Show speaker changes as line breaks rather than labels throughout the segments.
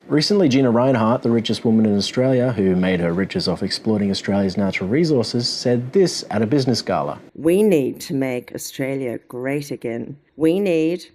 Recently, Gina Rinehart, the richest woman in Australia, who made her riches off exploiting Australia's natural resources, said this at a business gala.
We need to make Australia great again. We need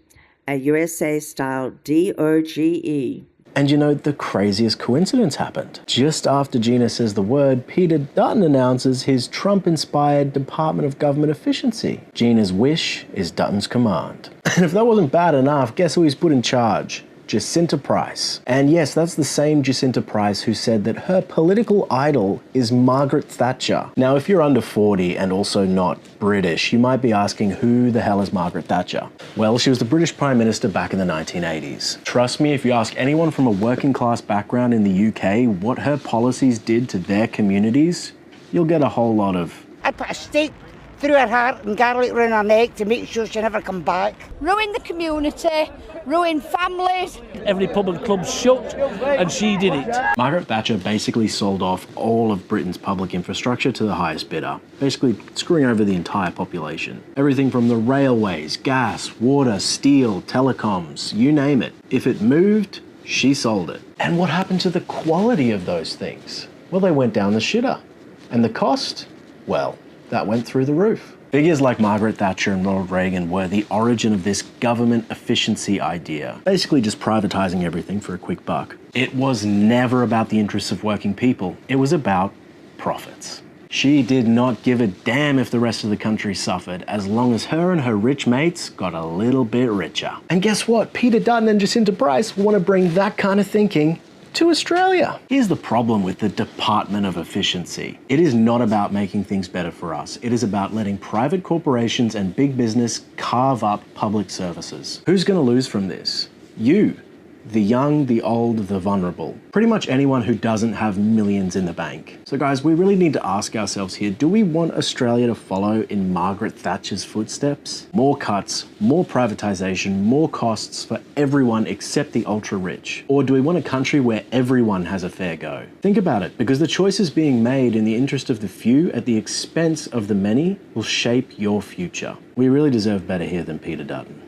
a USA-style DOGE.
And you know, the craziest coincidence happened. Just after Gina says the word, Peter Dutton announces his Trump-inspired Department of Government Efficiency. Gina's wish is Dutton's command. And if that wasn't bad enough, guess who he's put in charge? Jacinta Price. And yes, that's the same Jacinta Price who said that her political idol is Margaret Thatcher. Now, if you're under 40 and also not British, you might be asking, who the hell is Margaret Thatcher? Well, she was the British Prime Minister back in the 1980s. Trust me, if you ask anyone from a working class background in the UK what her policies did to their communities, you'll get a whole lot of...
I put a stake through her heart and garlic around her neck to make sure she never come back.
Ruin the community, ruin families.
Every pub and club shut, and she did it.
Margaret Thatcher basically sold off all of Britain's public infrastructure to the highest bidder, basically screwing over the entire population. Everything from the railways, gas, water, steel, telecoms, you name it. If it moved, she sold it. And what happened to the quality of those things? Well, they went down the shitter. And the cost? Well, that went through the roof. Figures like Margaret Thatcher and Ronald Reagan were the origin of this government efficiency idea, basically just privatizing everything for a quick buck. It was never about the interests of working people. It was about profits. She did not give a damn if the rest of the country suffered, as long as her and her rich mates got a little bit richer. And guess what? Peter Dutton and Jacinta Price want to bring that kind of thinking to Australia. Here's the problem with the Department of Efficiency. It is not about making things better for us. It is about letting private corporations and big business carve up public services. Who's going to lose from this? You. The young, the old, the vulnerable. Pretty much anyone who doesn't have millions in the bank. So guys, we really need to ask ourselves here, do we want Australia to follow in Margaret Thatcher's footsteps? More cuts, more privatization, more costs for everyone except the ultra rich? Or do we want a country where everyone has a fair go? Think about it, because the choices being made in the interest of the few at the expense of the many will shape your future. We really deserve better here than Peter Dutton.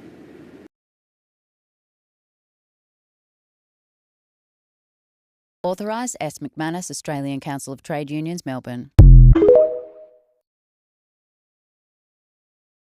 Authorised S. McManus, Australian Council of Trade Unions, Melbourne.